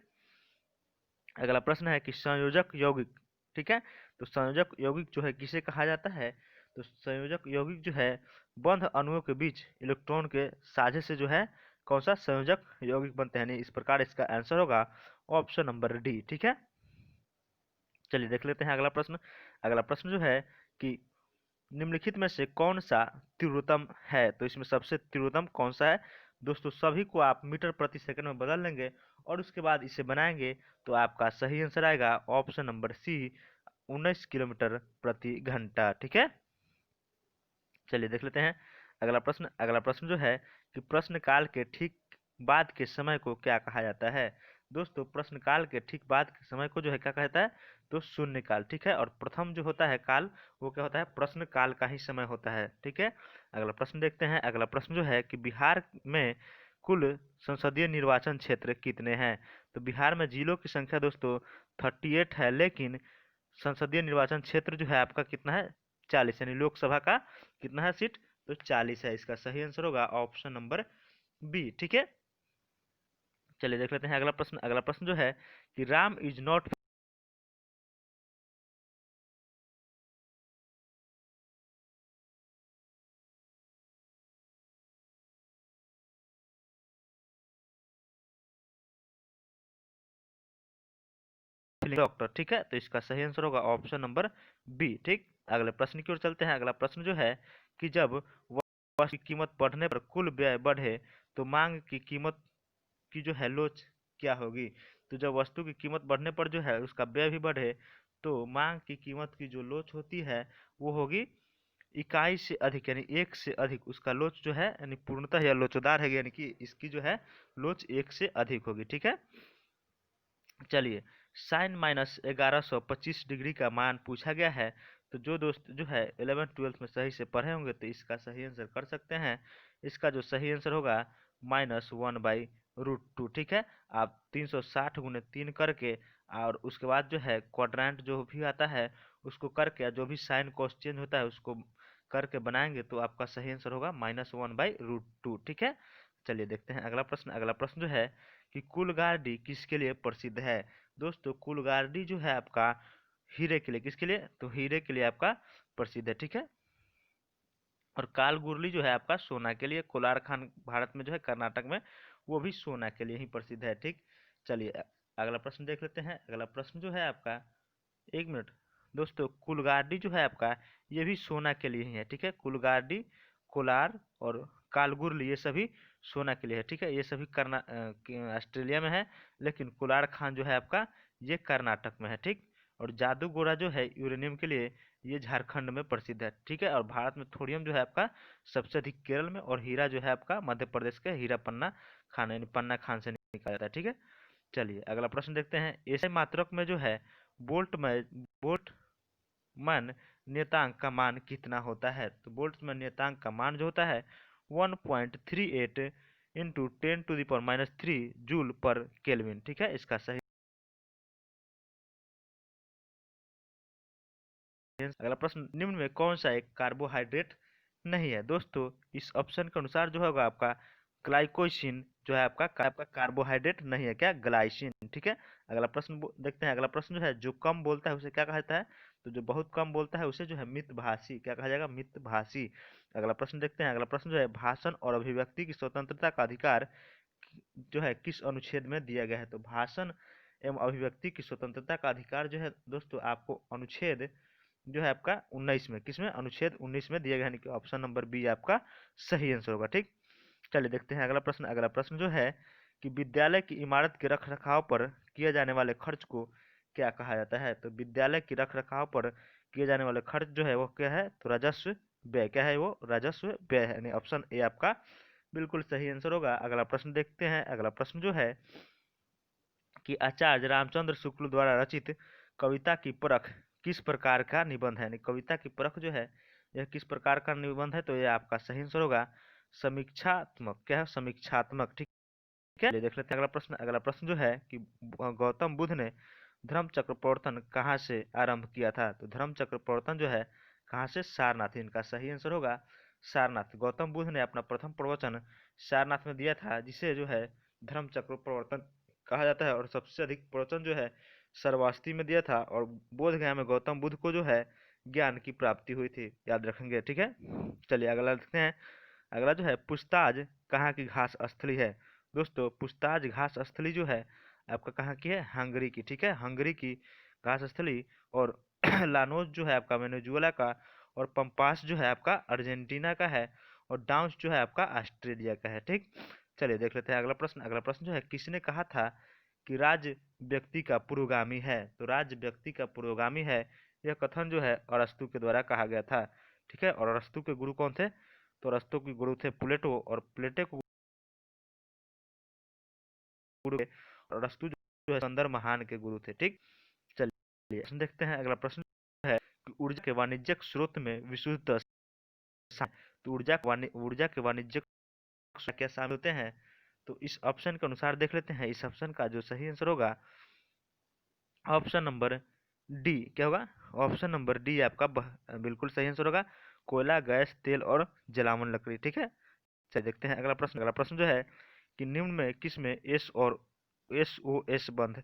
अगला प्रश्न है कि संयोजक यौगिक। ठीक है, तो संयोजक यौगिक जो है किसे कहा जाता है, तो संयोजक यौगिक जो है बंध अणुओं के बीच इलेक्ट्रॉन के साझे से जो है कौन सा संयोजक यौगिक बनते हैं। इस प्रकार इसका आंसर होगा ऑप्शन नंबर डी। ठीक है, चलिए देख लेते हैं अगला प्रश्न। अगला प्रश्न जो है कि निम्नलिखित में से कौन सा तीव्रतम है, तो इसमें सबसे तीव्रतम कौन सा है। दोस्तों सभी को आप मीटर प्रति सेकंड में बदल लेंगे और उसके बाद इसे बनाएंगे, तो आपका सही आंसर आएगा ऑप्शन नंबर सी, 19 किलोमीटर प्रति घंटा। ठीक है, चलिए देख लेते हैं अगला प्रश्न। अगला प्रश्न जो है कि प्रश्न काल के ठीक बाद के समय को क्या कहा जाता है। दोस्तों प्रश्न काल के ठीक बाद के समय को जो है क्या कहता है, तो शून्य काल। ठीक है, और प्रथम जो होता है काल वो क्या होता है, प्रश्न काल का ही समय होता है। ठीक है, अगला प्रश्न देखते हैं। अगला प्रश्न जो है कि बिहार में कुल संसदीय निर्वाचन क्षेत्र कितने हैं। तो बिहार में जिलों की संख्या दोस्तों 38 है, लेकिन संसदीय निर्वाचन क्षेत्र जो है आपका कितना है, 40, यानी लोकसभा का कितना है सीट, तो 40 है। इसका सही आंसर होगा ऑप्शन नंबर बी। ठीक है, चलिए देख लेते हैं अगला प्रश्न। अगला प्रश्न जो है कि राम इज नॉट डॉक्टर। ठीक है, तो इसका सही आंसर होगा ऑप्शन नंबर बी। ठीक, अगले प्रश्न की ओर चलते हैं। अगला प्रश्न जो है कि जब वस्तु की कीमत बढ़ने पर कुल व्यय बढ़े, तो मांग की कीमत की जो है लोच क्या होगी। तो जब वस्तु की कीमत बढ़ने पर जो है उसका व्यय भी बढ़े, तो मांग की कीमत की जो लोच होती है वो होगी इकाई से अधिक, यानी एक से अधिक। उसका लोच जो है यानी पूर्णतः यह लोचदार है, यानी कि इसकी जो है लोच एक से अधिक होगी। ठीक है, चलिए साइन माइनस 1125 डिग्री का मान पूछा गया है। तो जो दोस्त जो है 11th 12th में सही से पढ़े होंगे तो इसका सही आंसर कर सकते हैं। इसका जो सही आंसर होगा -1/√2। ठीक है, आप 360 गुने 3 करके और उसके बाद जो है क्वाड्रेंट जो भी आता है उसको करके, जो भी साइन कॉस चेंज होता है उसको करके बनाएंगे, तो आपका सही आंसर होगा -1/√2। ठीक है, चलिए देखते हैं अगला प्रश्न। अगला प्रश्न जो है कि कुलगार्डी किसके लिए प्रसिद्ध है। दोस्तों कुलगार्डी जो है आपका हीरे के लिए, किसके लिए, तो हीरे के लिए आपका प्रसिद्ध है। ठीक है, और कालगुरली जो है आपका सोना के लिए। कोलार खान भारत में जो है कर्नाटक में, वो भी सोना के लिए ही प्रसिद्ध है। ठीक, चलिए अगला प्रश्न देख लेते हैं। अगला प्रश्न जो है आपका, एक मिनट दोस्तों, कुलगार्डी जो है आपका ये भी सोना के लिए ही है। ठीक है, कुलगार्डी, कोलार और कालगुरली ये सभी सोना के लिए है। ठीक है, ये सभी ऑस्ट्रेलिया में है, लेकिन कोलार खान जो है आपका ये कर्नाटक में है। ठीक, और जादूगोरा जो है यूरेनियम के लिए, ये झारखंड में प्रसिद्ध है। ठीक है, और भारत में थोरियम जो है आपका सबसे अधिक केरल में, और हीरा जो है आपका मध्य प्रदेश के हीरा पन्ना खान, यानी पन्ना खान से निकाला जाता है। ठीक है, चलिए अगला प्रश्न देखते हैं। ऐसे मात्रक में जो है बोल्ट में बोल्ट्जमैन नियतांक का मान कितना होता है। तो बोल्ट्जमैन नियतांक का मान जो होता है 1.38 इंटू 10⁻³ जूल पर केल्विन। ठीक है, इसका सही। अगला प्रश्न, निम्न में कौन सा एक कार्बोहाइड्रेट नहीं है। दोस्तों इस ऑप्शन के अनुसार जो होगा आपका ग्लाइकोसिन जो है आपका कार्बोहाइड्रेट नहीं है, क्या, ग्लाइसिन। ठीक है, अगला प्रश्न देखते हैं। अगला प्रश्न जो है जो कम बोलता है उसे क्या कहा जाता है, तो जो बहुत कम बोलता है उसे जो है मितभाषी, क्या कहा जाएगा, मितभाषी। अगला प्रश्न देखते हैं। अगला प्रश्न जो है भाषण और अभिव्यक्ति की स्वतंत्रता का अधिकार जो है किस अनुच्छेद में दिया गया है। तो भाषण एवं अभिव्यक्ति की स्वतंत्रता का अधिकार जो है दोस्तों आपको अनुच्छेद जो है आपका 19 में, किसमें, अनुच्छेद 19 में दिया गया है, कि ऑप्शन नंबर बी आपका सही आंसर होगा। ठीक, चलिए देखते हैं अगला प्रश्न। अगला प्रश्न जो है कि विद्यालय की इमारत के रख रखाव पर किए जाने वाले खर्च को क्या कहा जाता है। तो विद्यालय की रख रखाव पर किए जाने वाले खर्च जो है वो क्या है, तो राजस्व व्यय। क्या है वो, राजस्व व्यय है, यानी ऑप्शन ए आपका बिल्कुल सही आंसर होगा। अगला प्रश्न देखते हैं। अगला प्रश्न जो है कि आचार्य रामचंद्र शुक्ल द्वारा रचित कविता की परख किस प्रकार का निबंध है। कविता की परख जो है यह किस प्रकार का निबंध है, तो यह आपका सही आंसर होगा समीक्षात्मक। क्या है? समीक्षात्मक। ठीक है, देख लेते हैं अगला प्रश्न। अगला प्रश्न जो है कि गौतम बुद्ध ने धर्म चक्र प्रवर्तन कहाँ से आरंभ किया था। तो धर्म चक्र प्रवर्तन जो है कहाँ से? सारनाथ। इनका सही आंसर होगा सारनाथ। गौतम बुद्ध ने अपना प्रथम प्रवचन सारनाथ में दिया था, जिसे जो है धर्म चक्र प्रवर्तन कहा जाता है। और सबसे अधिक प्रवचन जो है श्रावस्ती में दिया था, और बोध गया में गौतम बुद्ध को जो है ज्ञान की प्राप्ति हुई थी, याद रखेंगे। ठीक है, चलिए अगला देखते हैं। अगला जो है पूछताछ कहाँ की घास स्थली है। दोस्तों पूछताछ घास स्थली जो है आपका कहाँ की है? हंगरी की। ठीक है, हंगरी की घास स्थली। और लानोस जो है आपका वेनेजुएला का, और पंपास जो है आपका अर्जेंटीना का है, और डाउस जो है आपका ऑस्ट्रेलिया का है। ठीक, चलिए देख लेते हैं अगला प्रश्न। अगला प्रश्न जो है किसने कहा था कि राज्य व्यक्ति का पुरोगामी है। तो राज्य व्यक्ति का पुरोगामी है, यह कथन जो है अरस्तु के द्वारा कहा गया था। ठीक है, और अरस्तु के गुरु कौन थे? तो अरस्तु के गुरु थे प्लेटो, और प्लेटो के गुरु थे, और अरस्तु जो है सिकंदर महान के गुरु थे। ठीक, चलिए प्रश्न देखते हैं। अगला प्रश्न है कि ऊर्जा के वाणिज्यिक स्रोत में विशुद्ध तो ऊर्जा के वाणिज्यिक क्या शामिल होते हैं। तो इस ऑप्शन के अनुसार देख लेते हैं। इस ऑप्शन का जो सही आंसर होगा ऑप्शन नंबर डी। क्या होगा? ऑप्शन नंबर डी आपका बिल्कुल सही आंसर होगा। कोयला, गैस, तेल और जलावन लकड़ी। ठीक है, चलिए देखते हैं अगला प्रश्न। अगला प्रश्न जो है कि निम्न में किस में एस और एस ओ एस बंध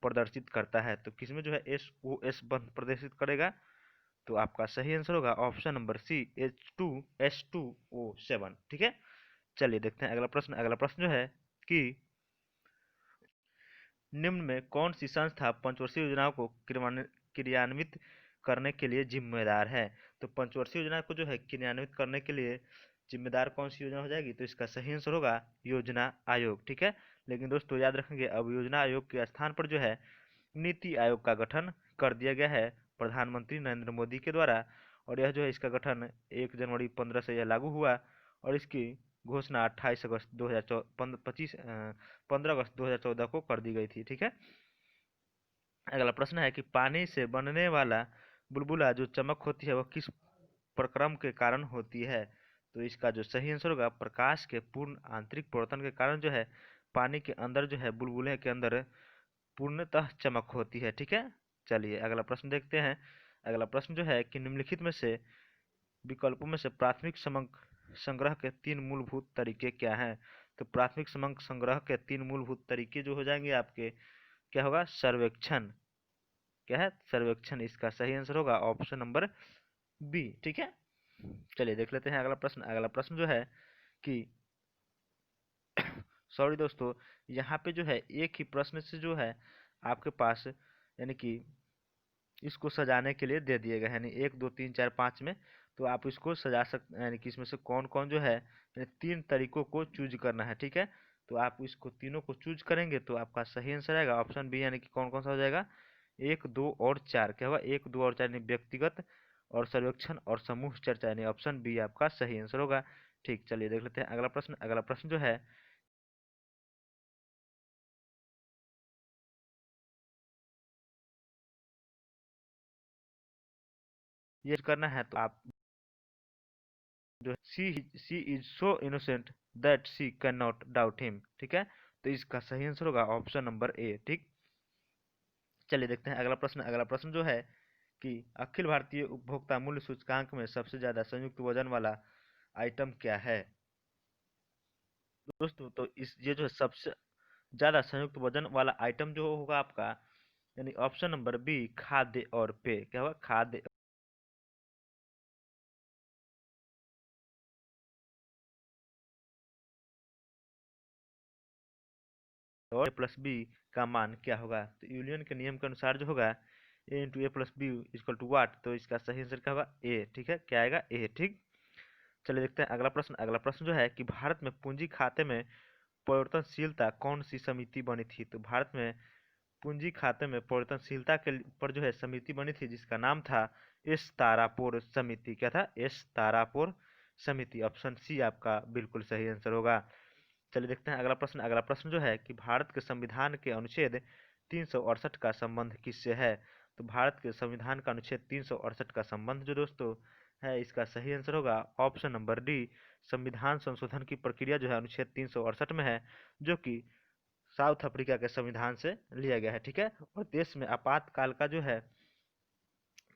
प्रदर्शित करता है। तो किस में जो है एस ओ एस बंध प्रदर्शित करेगा। तो आपका सही आंसर होगा ऑप्शन नंबर सी, H2SO7। ठीक है, चलिए देखते हैं अगला प्रश्न। अगला प्रश्न जो है कि निम्न में कौन सी संस्था पंचवर्षीय योजनाओं को क्रियान्वित करने के लिए जिम्मेदार है। तो पंचवर्षीय योजना को जो है क्रियान्वित करने के लिए जिम्मेदार कौन सी योजना हो जाएगी। तो इसका सही आंसर होगा योजना आयोग। ठीक है, लेकिन दोस्तों याद रखेंगे अब योजना आयोग के स्थान पर जो है नीति आयोग का गठन कर दिया गया है प्रधानमंत्री नरेंद्र मोदी के द्वारा। और यह जो है इसका गठन 1 जनवरी 2015 से यह लागू हुआ, और इसकी घोषणा 28 अगस्त 15 अगस्त 2014 को कर दी गई थी। ठीक है, अगला प्रश्न है कि पानी से बनने वाला बुलबुला जो चमक होती है वह किस प्रक्रम के कारण होती है। तो इसका जो सही आंसर होगा प्रकाश के पूर्ण आंतरिक परिवर्तन के कारण जो है पानी के अंदर जो है बुलबुले के अंदर पूर्णतः चमक होती है। ठीक है, चलिए अगला प्रश्न देखते हैं। अगला प्रश्न जो है कि निम्नलिखित में से विकल्पों में से प्राथमिक समंक संग्रह के 3 मूलभूत तरीके क्या हैं। तो प्राथमिक समंक संग्रह के 3 मूलभूत तरीके जो हो जाएंगे आपके, क्या होगा? सर्वेक्षण। क्या है? सर्वेक्षण। इसका सही आंसर होगा ऑप्शन नंबर बी। ठीक है, चलिए देख लेते हैं अगला प्रश्न। अगला प्रश्न जो है कि सॉरी दोस्तों, यहाँ पे जो है एक ही प्रश्न से जो है आपके पास यानी कि इसको सजाने के लिए दे दिए गए हैं, यानी 1 2 3 4 5 में। तो आप इसको सजा सकते, यानी कि इसमें से कौन कौन जो है 3 तरीकों को चूज करना है। ठीक है, तो आप इसको तीनों को चूज करेंगे तो आपका सही आंसर आएगा ऑप्शन बी, यानी कि कौन कौन सा हो जाएगा 1 2 और 4। क्या होगा? 1 2 और 4 यानी व्यक्तिगत और सर्वेक्षण और समूह चर्चा, यानी ऑप्शन बी आपका सही आंसर होगा। ठीक, चलिए देख लेते हैं अगला प्रश्न। अगला प्रश्न जो है ये करना है, तो आप जो she is so innocent that she can not doubt him. ठीक है, तो इसका सही आंसर होगा ऑप्शन नंबर ए। ठीक, चलिए देखते हैं अगला प्रश्न। अगला प्रश्न जो है कि अखिल भारतीय उपभोक्ता मूल्य सूचकांक में सबसे ज्यादा संयुक्त वजन वाला आइटम क्या है। दोस्तों तो इस ये जो है सबसे ज्यादा संयुक्त वजन वाला आइटम जो होगा आपका, यानी ऑप्शन नंबर बी, खाद्य और पेय। क्या होगा? खाद्य और ए प्लस बी का मान क्या होगा। तो यूलियन के नियम के अनुसार जो होगा A × A + B = वाट। तो इसका सही आंसर क्या होगा? ए। ठीक है, क्या आएगा? ए। ठीक, चलिए देखते हैं अगला प्रश्न। अगला प्रश्न जो है कि भारत में पूंजी खाते में परिवर्तनशीलता कौन सी समिति बनी थी। तो भारत में पूंजी खाते में परिवर्तनशीलता के पर जो है समिति बनी थी, जिसका नाम था एस तारापुर समिति। क्या था? एस तारापुर समिति। ऑप्शन सी आपका बिल्कुल सही आंसर होगा। चलिए देखते हैं अगला प्रश्न। अगला प्रश्न जो है कि भारत के संविधान के अनुच्छेद 368 का संबंध किससे है? तो भारत के संविधान का अनुच्छेद 368 का संबंध जो दोस्तों है, इसका सही आंसर होगा ऑप्शन नंबर डी। संविधान संशोधन की प्रक्रिया जो है अनुच्छेद 368 में है, जो कि साउथ अफ्रीका के संविधान से लिया गया है। ठीक है, और देश में आपातकाल का जो है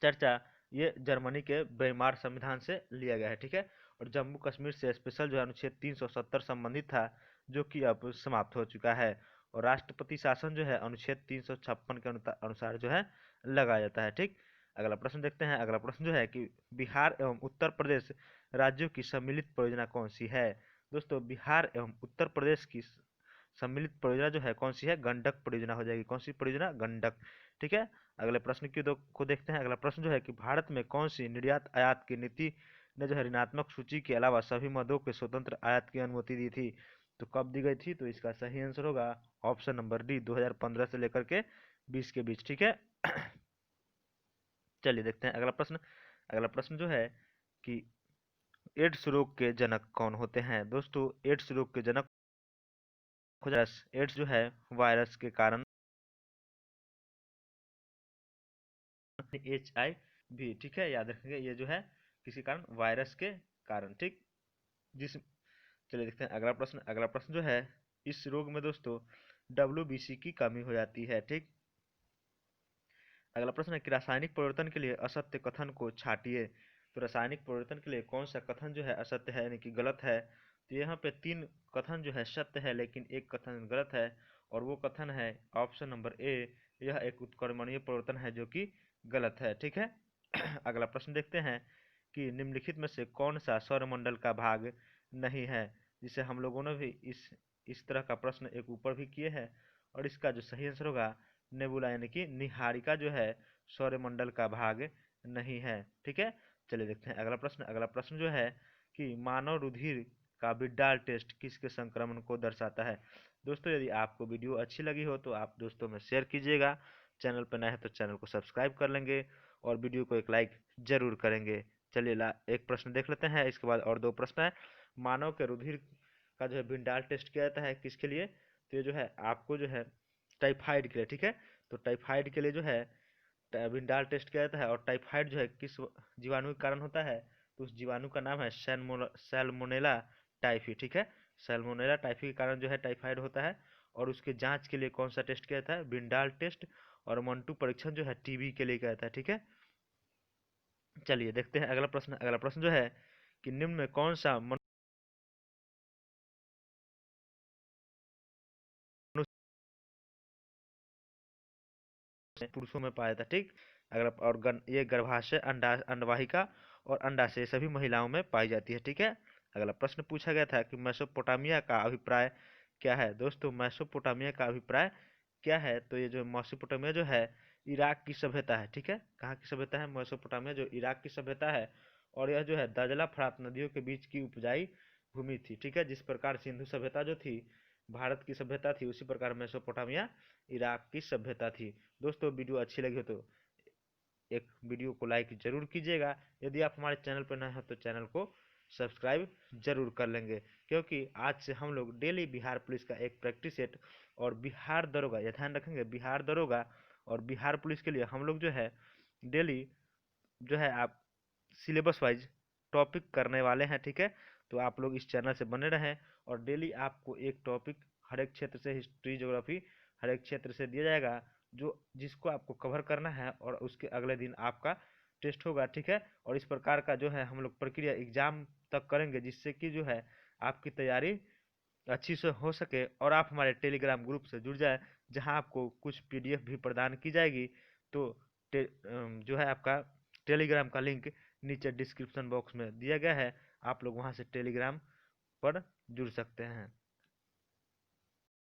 चर्चा, ये जर्मनी के वेइमार संविधान से लिया गया है। ठीक है, और जम्मू कश्मीर से स्पेशल जो है अनुच्छेद 370 संबंधित था, जो कि अब समाप्त हो चुका है। और राष्ट्रपति शासन जो है अनुच्छेद 356 के अनुसार जो है लगाया जाता है। ठीक, अगला प्रश्न देखते हैं। अगला प्रश्न जो है कि बिहार एवं उत्तर प्रदेश राज्यों की सम्मिलित परियोजना कौन सी है? दोस्तों, बिहार एवं उत्तर प्रदेश की सम्मिलित परियोजना जो है कौन सी है? गंडक परियोजना हो जाएगी। कौन सी परियोजना? गंडक। ठीक है, अगले प्रश्न को देखते हैं। अगला प्रश्न जो है कि भारत में कौन सी निर्यात आयात की नीति ने जो है ऋणात्मक सूची के अलावा सभी मदों के स्वतंत्र आयात की अनुमति दी थी? तो कब दी गई थी? तो इसका सही आंसर होगा ऑप्शन नंबर डी, 2015 से लेकर के 20 के बीच। ठीक है, चलिए देखते हैं अगला प्रश्न। अगला प्रश्न जो है कि एड्स रोग के जनक कौन होते हैं? दोस्तों, एड्स रोग के जनक एड्स जो है वायरस के कारण, HIV। ठीक है, याद रखेंगे ये जो है किसी कारण, वायरस के कारण। ठीक, जिस चलिए देखते हैं अगला प्रश्न। अगला प्रश्न जो है, इस रोग में दोस्तों WBC की कमी हो जाती है। ठीक, अगला प्रश्न है कि रासायनिक परिवर्तन के लिए असत्य कथन को छाटिए। तो रासायनिक परिवर्तन के लिए कौन सा कथन जो है असत्य है, यानी कि गलत है? तो यहाँ पे 3 कथन जो है सत्य है, लेकिन एक कथन गलत है, और वो कथन है ऑप्शन नंबर ए, यह एक उत्क्रमणीय परिवर्तन है, जो कि गलत है। ठीक है, अगला प्रश्न देखते हैं कि निम्नलिखित में से कौन सा सौरमंडल का भाग नहीं है? जिसे हम लोगों ने भी इस तरह का प्रश्न एक ऊपर भी किए हैं, और इसका जो सही आंसर होगा नेबुला, यानी कि निहारिका जो है सौरमंडल का भाग नहीं है। ठीक है, चलिए देखते हैं अगला प्रश्न। अगला प्रश्न जो है कि मानव रुधिर का विड्डाल टेस्ट किसके संक्रमण को दर्शाता है? दोस्तों, यदि आपको वीडियो अच्छी लगी हो तो आप दोस्तों में शेयर कीजिएगा। चैनल पर नए हैं तो चैनल को सब्सक्राइब कर लेंगे, और वीडियो को एक लाइक जरूर करेंगे। चलिए एक प्रश्न देख लेते हैं, इसके बाद और 2 प्रश्न है। मानव के रुधिर का जो है विंडाल टेस्ट किया जाता है किसके लिए? तो ये जो है आपको जो है टाइफाइड के लिए। ठीक है, तो टाइफाइड के लिए जो है विंडाल टेस्ट किया जाता है। और टाइफाइड जो है किस जीवाणु के कारण होता है? तो उस जीवाणु का नाम है सैल्मोनेला टाइफी। ठीक है, सैल्मोनेला टाइफी के कारण जो है टाइफाइड होता है, और उसके जांच के लिए कौन सा टेस्ट किया जाता है? विंडाल टेस्ट। और मंटू परीक्षण जो है TB के लिए किया जाता है। ठीक है, चलिए देखते हैं अगला प्रश्न। अगला प्रश्न जो है कि निम्न में कौन सा पुरुषों में पाया जाता है? ठीक, अगला और ये गर्भाशय, अंडवाहिका और अंडाशय सभी महिलाओं में पाई जाती है। ठीक है, अगला प्रश्न पूछा गया था कि मेसोपोटामिया का अभिप्राय क्या है? दोस्तों, मेसोपोटामिया का अभिप्राय क्या है? तो ये जो मेसोपोटामिया जो है इराक की सभ्यता है। ठीक है, कहाँ की सभ्यता है? मेसोपोटामिया जो इराक की सभ्यता है, और यह जो है दजला फरात नदियों के बीच की उपजाई भूमि थी। ठीक है, जिस प्रकार सिंधु सभ्यता जो थी भारत की सभ्यता थी, उसी प्रकार मेसोपोटामिया इराक की सभ्यता थी। दोस्तों, वीडियो अच्छी लगी हो तो एक वीडियो को लाइक जरूर कीजिएगा। यदि आप हमारे चैनल पर नए हो तो चैनल को सब्सक्राइब जरूर कर लेंगे, क्योंकि आज से हम लोग डेली बिहार पुलिस का एक प्रैक्टिस सेट और बिहार दरोगा, यह ध्यान रखेंगे, बिहार दरोगा और बिहार पुलिस के लिए हम लोग जो है डेली जो है आप सिलेबस वाइज टॉपिक करने वाले हैं। ठीक है, तो आप लोग इस चैनल से बने रहें, और डेली आपको एक टॉपिक हर एक क्षेत्र से, हिस्ट्री, ज्योग्राफी, हर एक क्षेत्र से दिया जाएगा, जो जिसको आपको कवर करना है, और उसके अगले दिन आपका टेस्ट होगा। ठीक है, और इस प्रकार का जो है हम लोग प्रक्रिया एग्जाम तक करेंगे, जिससे कि जो है आपकी तैयारी अच्छी से हो सके, और आप हमारे टेलीग्राम ग्रुप से जुड़ जाए, जहां आपको कुछ PDF भी प्रदान की जाएगी। तो जो है आपका टेलीग्राम का लिंक नीचे डिस्क्रिप्शन बॉक्स में दिया गया है, आप लोग वहां से टेलीग्राम पर जुड़ सकते हैं।